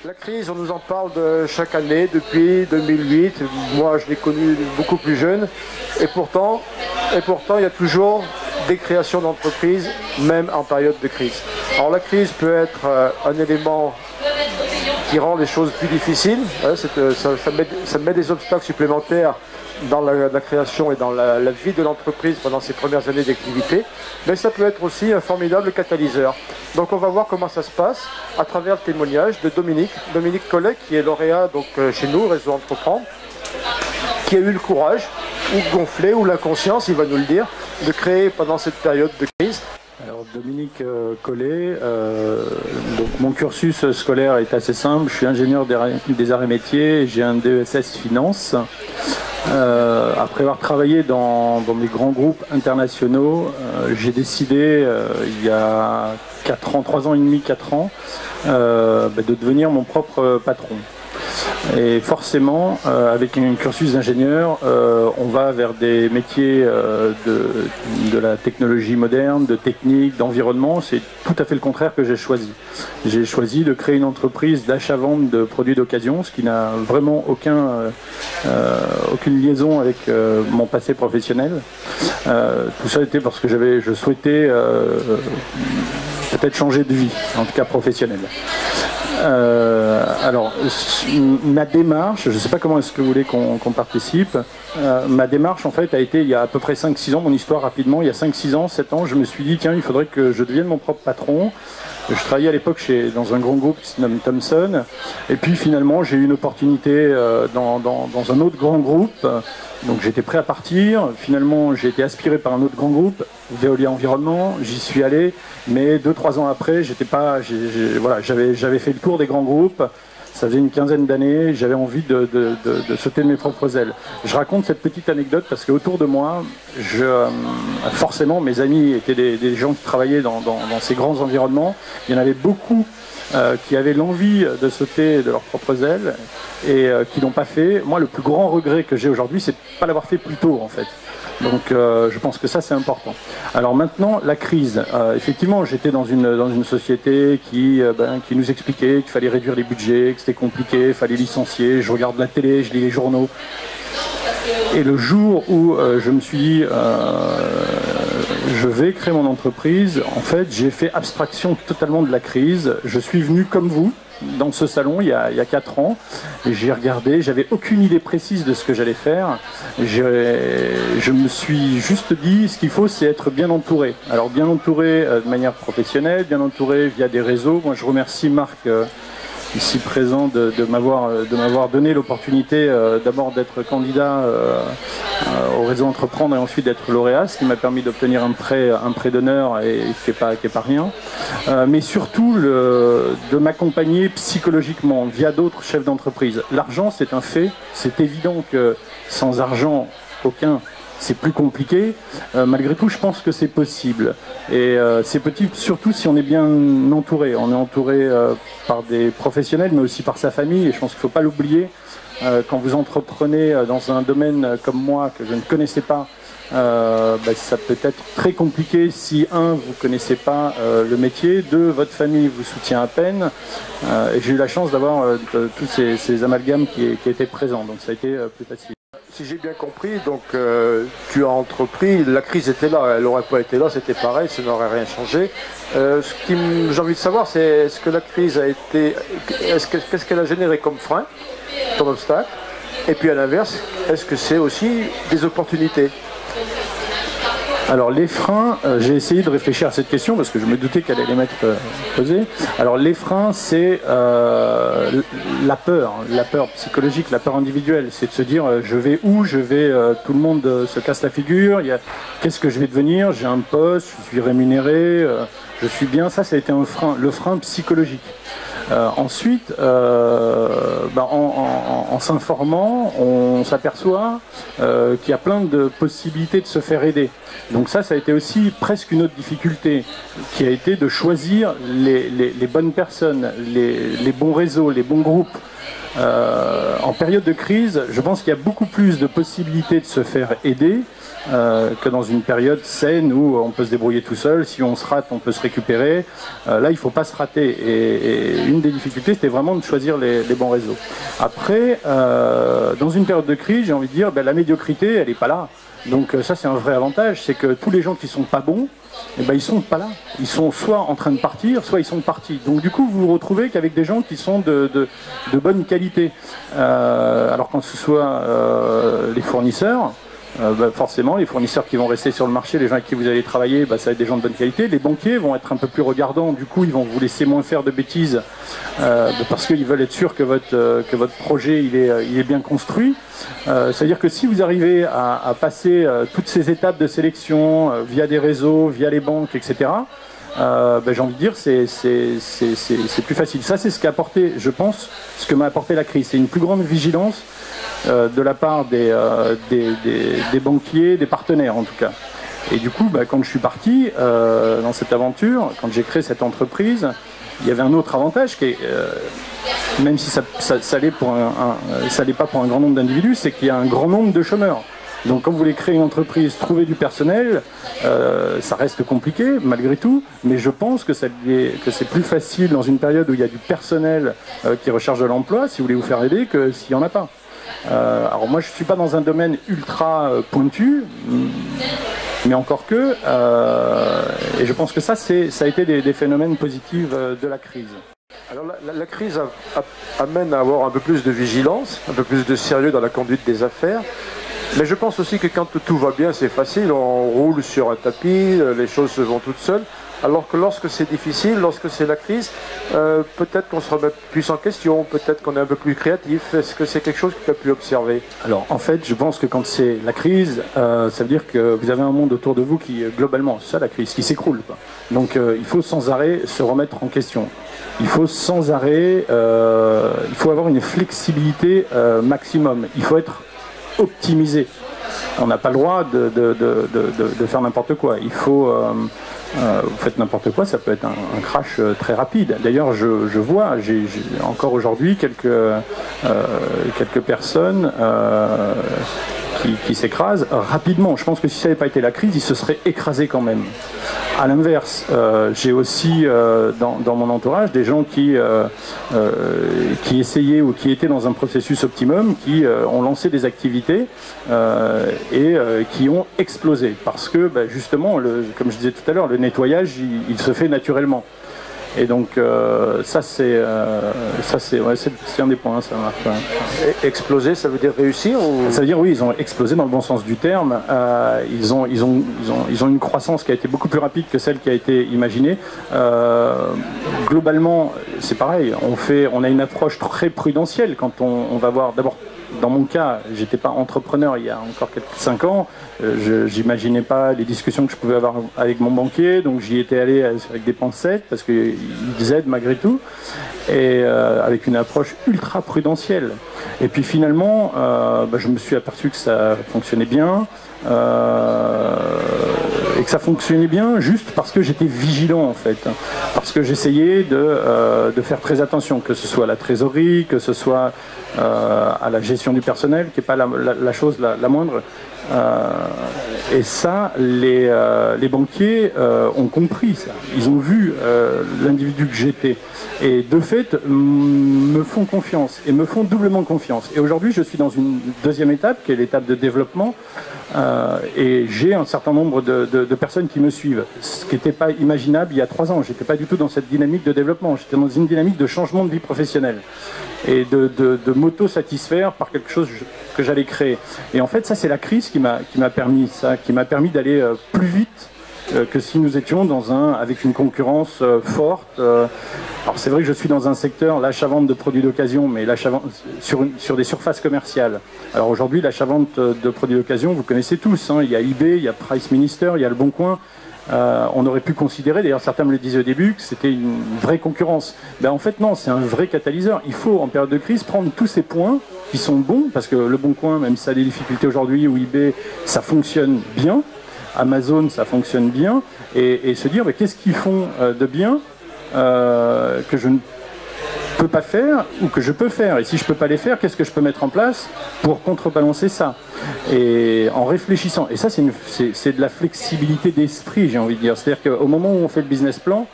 La crise, on nous en parle de chaque année depuis 2008. Moi, je l'ai connue beaucoup plus jeune. Et pourtant, il y a toujours des créations d'entreprises, même en période de crise. Alors la crise peut être un élément qui rend les choses plus difficiles. Ça met des obstacles supplémentaires dans la création et dans la vie de l'entreprise pendant ses premières années d'activité, mais ça peut être aussi un formidable catalyseur. Donc on va voir comment ça se passe à travers le témoignage de Dominique Collet, qui est lauréat donc, chez nous, Réseau Entreprendre, qui a eu le courage, ou gonflé, ou la conscience, il va nous le dire, de créer pendant cette période de crise. Alors Dominique Collet, donc mon cursus scolaire est assez simple, je suis ingénieur des arts et métiers, j'ai un DESS finance. Après avoir travaillé dans des grands groupes internationaux, j'ai décidé il y a 3 ans et demi, 4 ans, de devenir mon propre patron. Et forcément, avec un cursus d'ingénieur, on va vers des métiers de la technologie moderne, de technique, d'environnement. C'est tout à fait le contraire que j'ai choisi. J'ai choisi de créer une entreprise d'achat-vente de produits d'occasion, ce qui n'a vraiment aucune liaison avec mon passé professionnel. Tout ça était parce que je souhaitais peut-être changer de vie, en tout cas professionnelle. Alors, ma démarche, je ne sais pas comment est-ce que vous voulez qu'on participe, ma démarche en fait a été il y a à peu près 5-6 ans, mon histoire rapidement, il y a 5-6 ans, 7 ans, je me suis dit tiens, il faudrait que je devienne mon propre patron. Je travaillais à l'époque dans un grand groupe qui se nomme Thomson, et puis finalement j'ai eu une opportunité dans un autre grand groupe, donc j'étais prêt à partir. Finalement j'ai été aspiré par un autre grand groupe, Veolia Environnement, j'y suis allé, mais 2-3 ans après j'avais fait le tour des grands groupes. Ça faisait une quinzaine d'années, j'avais envie de sauter de mes propres ailes. Je raconte cette petite anecdote parce qu'autour de moi, forcément, mes amis étaient des gens qui travaillaient dans ces grands environnements. Il y en avait beaucoup qui avaient l'envie de sauter de leurs propres ailes et qui l'ont pas fait. Moi, le plus grand regret que j'ai aujourd'hui, c'est de ne pas l'avoir fait plus tôt, en fait. Donc je pense que ça c'est important. Alors maintenant la crise, effectivement j'étais dans une société qui nous expliquait qu'il fallait réduire les budgets, que c'était compliqué, il fallait licencier, je regarde la télé, je lis les journaux. Et le jour où je me suis dit je vais créer mon entreprise, en fait j'ai fait abstraction totalement de la crise. Je suis venu comme vous dans ce salon il y a 4 ans, et j'ai regardé, j'avais aucune idée précise de ce que j'allais faire. Je me suis juste dit ce qu'il faut c'est être bien entouré. Alors bien entouré de manière professionnelle, bien entouré via des réseaux. Moi je remercie Marc ici présent de m'avoir donné l'opportunité d'abord d'être candidat au réseau Entreprendre et ensuite d'être lauréat, ce qui m'a permis d'obtenir un prêt d'honneur et qui est pas rien, mais surtout de m'accompagner psychologiquement via d'autres chefs d'entreprise. L'argent c'est un fait, c'est évident que sans argent aucun c'est plus compliqué. Malgré tout, je pense que c'est possible. Et c'est possible surtout si on est bien entouré. On est entouré par des professionnels, mais aussi par sa famille. Et je pense qu'il ne faut pas l'oublier. Quand vous entreprenez dans un domaine comme moi, que je ne connaissais pas, ça peut être très compliqué si, vous ne connaissez pas le métier, 2, votre famille vous soutient à peine. Et j'ai eu la chance d'avoir tous ces amalgames qui étaient présents. Donc ça a été plus facile. Si j'ai bien compris, donc tu as entrepris, la crise était là, elle n'aurait pas été là, c'était pareil, ça n'aurait rien changé. J'ai envie de savoir, c'est est-ce que la crise a été, qu'est-ce qu'elle a généré comme frein, comme obstacle, et puis à l'inverse, est-ce que c'est aussi des opportunités? Alors les freins, j'ai essayé de réfléchir à cette question parce que je me doutais qu'elle allait m'être posée. Alors les freins, c'est la peur psychologique, la peur individuelle. C'est de se dire je vais où, tout le monde se casse la figure, qu'est-ce que je vais devenir, j'ai un poste, je suis rémunéré, je suis bien. Ça a été un frein, le frein psychologique. Ensuite, en s'informant, on s'aperçoit qu'il y a plein de possibilités de se faire aider. Donc ça a été aussi presque une autre difficulté, qui a été de choisir les bonnes personnes, les bons réseaux, les bons groupes. En période de crise, je pense qu'il y a beaucoup plus de possibilités de se faire aider que dans une période saine où on peut se débrouiller tout seul. Si on se rate, on peut se récupérer. Là, il ne faut pas se rater. Et une des difficultés, c'était vraiment de choisir les bons réseaux. Après, dans une période de crise, j'ai envie de dire, la médiocrité, elle n'est pas là. Donc ça, c'est un vrai avantage, c'est que tous les gens qui ne sont pas bons, ils sont pas là. Ils sont soit en train de partir, soit ils sont partis. Donc du coup, vous vous retrouvez qu'avec des gens qui sont de bonne qualité. Alors quand ce soit les fournisseurs, forcément, les fournisseurs qui vont rester sur le marché, les gens avec qui vous allez travailler, ça va être des gens de bonne qualité. Les banquiers vont être un peu plus regardants, du coup, ils vont vous laisser moins faire de bêtises parce qu'ils veulent être sûrs que votre projet il est bien construit. C'est-à-dire que si vous arrivez à passer toutes ces étapes de sélection via des réseaux, via les banques, etc., j'ai envie de dire c'est plus facile. Ça, c'est ce qu'a apporté, je pense, ce que m'a apporté la crise. C'est une plus grande vigilance de la part des banquiers, des partenaires en tout cas. Et du coup, quand je suis parti dans cette aventure, quand j'ai créé cette entreprise, il y avait un autre avantage qui est, même si ça l'est pas pour un grand nombre d'individus, c'est qu'il y a un grand nombre de chômeurs. Donc quand vous voulez créer une entreprise, trouver du personnel, ça reste compliqué malgré tout, mais je pense que c'est plus facile dans une période où il y a du personnel qui recherche de l'emploi, si vous voulez vous faire aider, que s'il n'y en a pas. Alors moi je ne suis pas dans un domaine ultra pointu, mais encore que, et je pense que ça a été des phénomènes positifs de la crise. Alors la crise amène à avoir un peu plus de vigilance, un peu plus de sérieux dans la conduite des affaires. Mais je pense aussi que quand tout va bien, c'est facile, on roule sur un tapis, les choses se vont toutes seules. Alors que lorsque c'est difficile, lorsque c'est la crise, peut-être qu'on se remet plus en question, peut-être qu'on est un peu plus créatif. Est-ce que c'est quelque chose que tu as pu observer? Alors en fait, je pense que quand c'est la crise, ça veut dire que vous avez un monde autour de vous qui, globalement, c'est ça la crise, qui s'écroule. Donc il faut sans arrêt se remettre en question. Il faut sans arrêt, il faut avoir une flexibilité maximum. Il faut être optimisé. On n'a pas le droit de faire n'importe quoi. Il faut... vous faites n'importe quoi, ça peut être un crash très rapide. D'ailleurs, je vois, j'ai encore aujourd'hui quelques personnes qui s'écrasent rapidement. Je pense que si ça n'avait pas été la crise, ils se seraient écrasés quand même. À l'inverse, j'ai aussi dans mon entourage des gens qui essayaient ou qui étaient dans un processus optimum, qui ont lancé des activités et qui ont explosé. Parce que justement, comme je disais tout à l'heure, le nettoyage, il se fait naturellement. Et donc ça c'est un des points, ça marche. Ouais. Exploser, ça veut dire réussir ou... Ça veut dire oui, ils ont explosé dans le bon sens du terme. Ils ont une croissance qui a été beaucoup plus rapide que celle qui a été imaginée. Globalement, c'est pareil. On a une approche très prudentielle quand on va voir. D'abord, dans mon cas, j'étais pas entrepreneur il y a encore 5 ans. J'imaginais pas les discussions que je pouvais avoir avec mon banquier, donc j'y étais allé avec des pincettes parce qu'ils aident malgré tout, et avec une approche ultra prudentielle. Et puis finalement, je me suis aperçu que ça fonctionnait bien. Et que ça fonctionnait bien juste parce que j'étais vigilant en fait, parce que j'essayais de faire très attention, que ce soit à la trésorerie, que ce soit à la gestion du personnel, qui n'est pas la chose la moindre. Et ça, les banquiers ont compris ça. Ils ont vu l'individu que j'étais. Et de fait, me font confiance, et me font doublement confiance. Et aujourd'hui, je suis dans une deuxième étape, qui est l'étape de développement. Et j'ai un certain nombre de personnes qui me suivent. Ce qui n'était pas imaginable il y a 3 ans. Je n'étais pas du tout dans cette dynamique de développement. J'étais dans une dynamique de changement de vie professionnelle. Et de m'auto-satisfaire par quelque chose que j'allais créer. Et en fait, ça, c'est la crise qui m'a permis ça, qui m'a permis d'aller plus vite que si nous étions avec une concurrence forte. Alors c'est vrai que je suis dans un secteur, l'achat-vente de produits d'occasion, mais l'achat-vente sur des surfaces commerciales. Alors aujourd'hui, l'achat-vente de produits d'occasion, vous connaissez tous, hein, il y a eBay, il y a Price Minister, il y a Le Bon Coin. On aurait pu considérer, d'ailleurs certains me le disaient au début, que c'était une vraie concurrence. En fait non, c'est un vrai catalyseur. Il faut en période de crise prendre tous ces points qui sont bons, parce que Le Bon Coin, même si ça a des difficultés aujourd'hui, ou eBay, ça fonctionne bien. Amazon, ça fonctionne bien, et se dire qu'est-ce qu'ils font de bien que je ne peux pas faire ou que je peux faire. Et si je peux pas les faire, qu'est-ce que je peux mettre en place pour contrebalancer ça? Et en réfléchissant. Et ça, c'est de la flexibilité d'esprit, j'ai envie de dire. C'est-à-dire qu'au moment où on fait le business plan,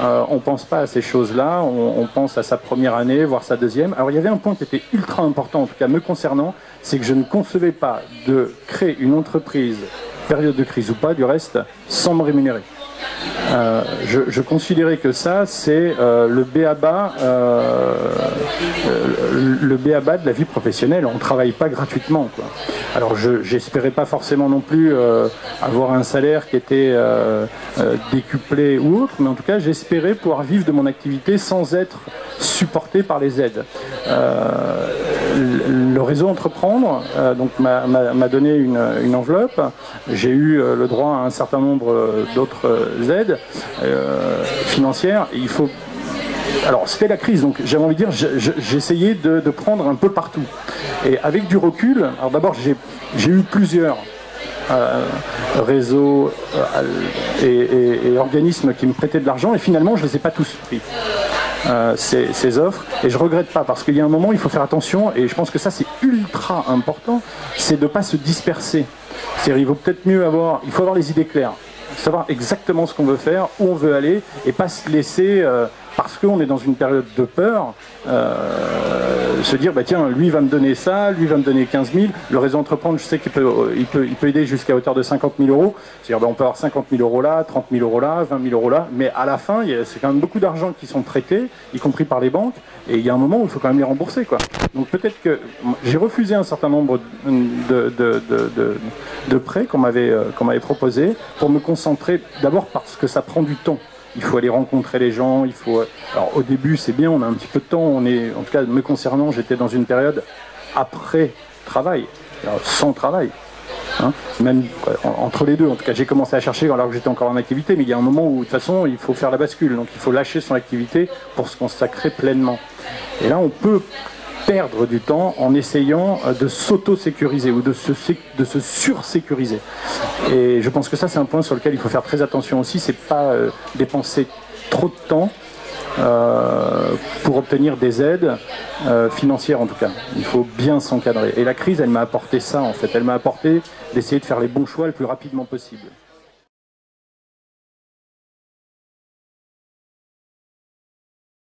on ne pense pas à ces choses-là, on pense à sa première année, voire sa deuxième. Alors il y avait un point qui était ultra important, en tout cas me concernant, c'est que je ne concevais pas de créer une entreprise, période de crise ou pas, du reste, sans me rémunérer. Je considérais que ça, c'est le b.a.-ba de la vie professionnelle. On ne travaille pas gratuitement, quoi. Alors, j'espérais pas forcément non plus avoir un salaire qui était décuplé ou autre, mais en tout cas, j'espérais pouvoir vivre de mon activité sans être supporté par les aides. Le réseau Entreprendre donc m'a donné une enveloppe. J'ai eu le droit à un certain nombre d'autres aides financières. Et il faut... Alors c'était la crise, donc j'avais envie de dire, j'essayais de prendre un peu partout. Et avec du recul, alors d'abord j'ai eu plusieurs réseaux et organismes qui me prêtaient de l'argent, et finalement je ne les ai pas tous pris. Ces offres, et je regrette pas, parce qu'il y a un moment il faut faire attention, et je pense que ça c'est ultra important, c'est de ne pas se disperser. C'est-à-dire il vaut peut-être mieux il faut avoir les idées claires, savoir exactement ce qu'on veut faire, où on veut aller, et pas se laisser parce qu'on est dans une période de peur, se dire bah tiens, lui va me donner ça, lui va me donner 15 000, le réseau Entreprendre, je sais qu'il peut aider jusqu'à hauteur de 50 000 euros, c'est-à-dire bah, on peut avoir 50 000 euros là, 30 000 euros là, 20 000 euros là, mais à la fin, c'est quand même beaucoup d'argent qui sont traités, y compris par les banques, et il y a un moment où il faut quand même les rembourser, quoi. Donc peut-être que j'ai refusé un certain nombre de prêts qu'on m'avait proposés pour me concentrer, d'abord parce que ça prend du temps. Il faut aller rencontrer les gens, il faut... Alors au début c'est bien, on a un petit peu de temps, en tout cas me concernant, j'étais dans une période après travail, sans travail. Hein, même entre les deux, en tout cas j'ai commencé à chercher alors que j'étais encore en activité, mais il y a un moment où de toute façon il faut faire la bascule, donc il faut lâcher son activité pour se consacrer pleinement. Et là on peut perdre du temps en essayant de s'auto-sécuriser ou de se sur-sécuriser. Et je pense que ça c'est un point sur lequel il faut faire très attention aussi, c'est pas dépenser trop de temps pour obtenir des aides financières en tout cas. Il faut bien s'encadrer. Et la crise elle m'a apporté ça en fait, elle m'a apporté d'essayer de faire les bons choix le plus rapidement possible.